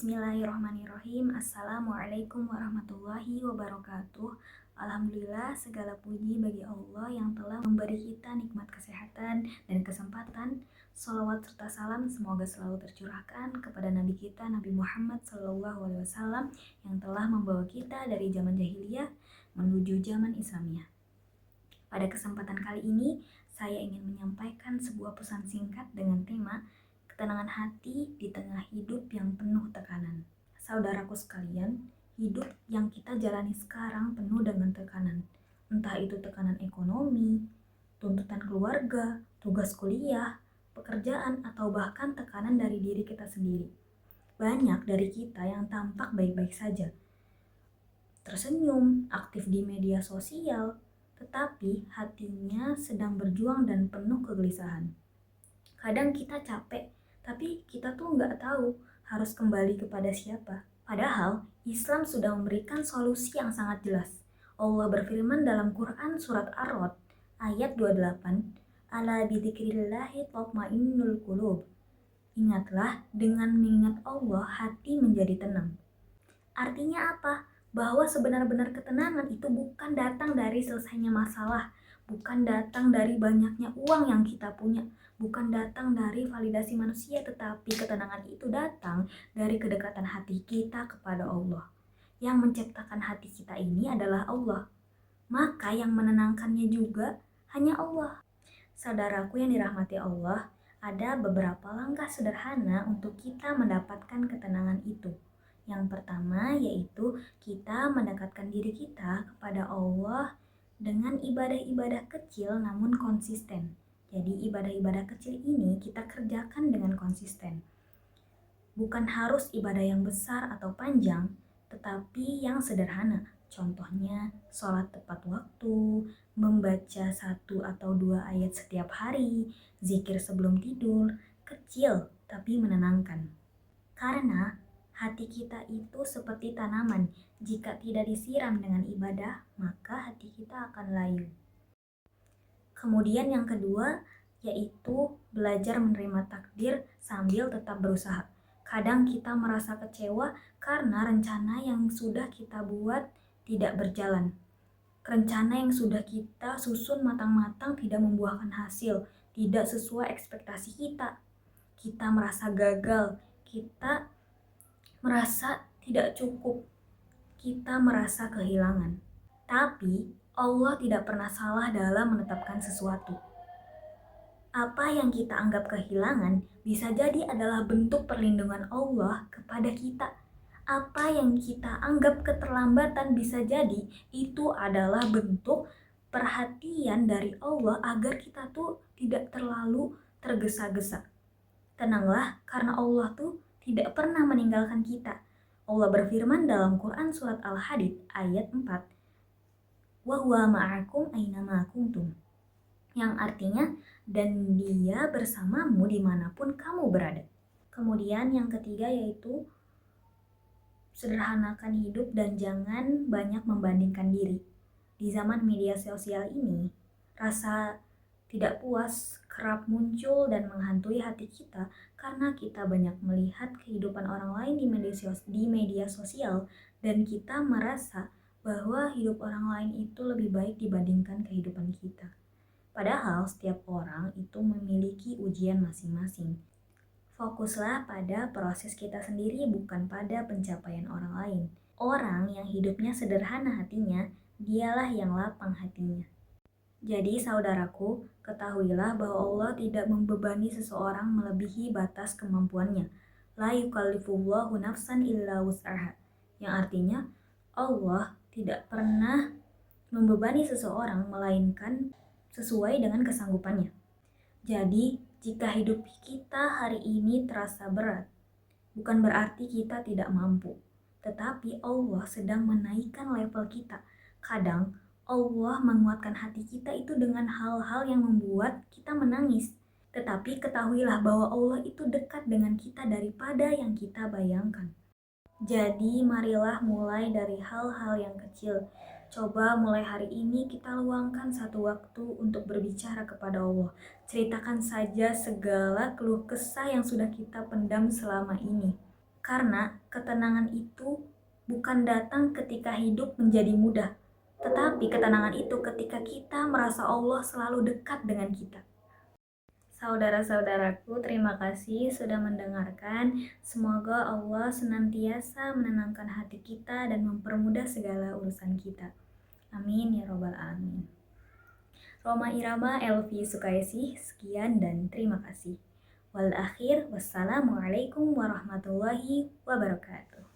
Bismillahirrahmanirrahim. Assalamualaikum warahmatullahi wabarakatuh. Alhamdulillah, segala puji bagi Allah yang telah memberi kita nikmat kesehatan dan kesempatan. Salawat serta salam semoga selalu tercurahkan kepada Nabi kita Nabi Muhammad SAW yang telah membawa kita dari zaman jahiliyah menuju zaman Islamiyah. Pada kesempatan kali ini, saya ingin menyampaikan sebuah pesan singkat dengan tema ketenangan hati di tengah hidup yang penuh tekanan. Saudaraku sekalian, hidup yang kita jalani sekarang penuh dengan tekanan. Entah itu tekanan ekonomi, tuntutan keluarga, tugas kuliah, pekerjaan, atau bahkan tekanan dari diri kita sendiri. Banyak dari kita yang tampak baik-baik saja, tersenyum, aktif di media sosial, tetapi hatinya sedang berjuang dan penuh kegelisahan. Kadang kita capek, tapi kita tuh nggak tahu harus kembali kepada siapa. Padahal Islam sudah memberikan solusi yang sangat jelas. Allah berfirman dalam Quran surat Ar-Rod ayat 28, Ala bidzikrillahi tatmainnul qulub. Ingatlah, dengan mengingat Allah hati menjadi tenang. Artinya apa? Bahwa sebenar-benar ketenangan itu bukan datang dari selesainya masalah, bukan datang dari banyaknya uang yang kita punya, bukan datang dari validasi manusia, tetapi ketenangan itu datang dari kedekatan hati kita kepada Allah. Yang menciptakan hati kita ini adalah Allah. Maka yang menenangkannya juga hanya Allah. Saudaraku yang dirahmati Allah, ada beberapa langkah sederhana untuk kita mendapatkan ketenangan itu. Yang pertama yaitu kita mendekatkan diri kita kepada Allah dengan ibadah-ibadah kecil namun konsisten. Jadi ibadah-ibadah kecil ini kita kerjakan dengan konsisten. Bukan harus ibadah yang besar atau panjang, tetapi yang sederhana. Contohnya, sholat tepat waktu, membaca 1 atau 2 ayat setiap hari, zikir sebelum tidur, kecil tapi menenangkan. Karena hati kita itu seperti tanaman, jika tidak disiram dengan ibadah, maka hati kita akan layu. Kemudian yang kedua, yaitu belajar menerima takdir sambil tetap berusaha. Kadang kita merasa kecewa karena rencana yang sudah kita buat tidak berjalan. Rencana yang sudah kita susun matang-matang tidak membuahkan hasil, tidak sesuai ekspektasi kita. Kita merasa gagal, kita merasa tidak cukup, kita merasa kehilangan. Tapi Allah tidak pernah salah dalam menetapkan sesuatu. Apa yang kita anggap kehilangan bisa jadi adalah bentuk perlindungan Allah kepada kita. Apa yang kita anggap keterlambatan bisa jadi itu adalah bentuk perhatian dari Allah agar kita tuh tidak terlalu tergesa-gesa. Tenanglah, karena Allah tuh tidak pernah meninggalkan kita. Allah berfirman dalam Quran surat Al-Hadid ayat 4, wa huwa ma'akum aynama kuntum, yang artinya dan dia bersamamu dimanapun kamu berada. Kemudian yang ketiga yaitu sederhanakan hidup dan jangan banyak membandingkan diri. Di zaman media sosial ini, rasa tidak puas kerap muncul dan menghantui hati kita karena kita banyak melihat kehidupan orang lain di media sosial dan kita merasa bahwa hidup orang lain itu lebih baik dibandingkan kehidupan kita. Padahal setiap orang itu memiliki ujian masing-masing. Fokuslah pada proses kita sendiri, bukan pada pencapaian orang lain. Orang yang hidupnya sederhana hatinya, dialah yang lapang hatinya. Jadi saudaraku, ketahuilah bahwa Allah tidak membebani seseorang melebihi batas kemampuannya. La yukallifullahu nafsan illa wus'aha. Yang artinya, Allah tidak pernah membebani seseorang melainkan sesuai dengan kesanggupannya. Jadi, jika hidup kita hari ini terasa berat, bukan berarti kita tidak mampu, tetapi Allah sedang menaikkan level kita. Kadang, Allah menguatkan hati kita itu dengan hal-hal yang membuat kita menangis. Tetapi ketahuilah bahwa Allah itu dekat dengan kita daripada yang kita bayangkan. Jadi marilah mulai dari hal-hal yang kecil. Coba mulai hari ini kita luangkan satu waktu untuk berbicara kepada Allah. Ceritakan saja segala keluh kesah yang sudah kita pendam selama ini. Karena ketenangan itu bukan datang ketika hidup menjadi mudah, tetapi ketenangan itu ketika kita merasa Allah selalu dekat dengan kita. Saudara-saudaraku, terima kasih sudah mendengarkan. Semoga Allah senantiasa menenangkan hati kita dan mempermudah segala urusan kita. Amin ya robbal alamin. Roma Irama Elvi Sukaisi, sekian dan terima kasih. Wal akhir, wassalamualaikum warahmatullahi wabarakatuh.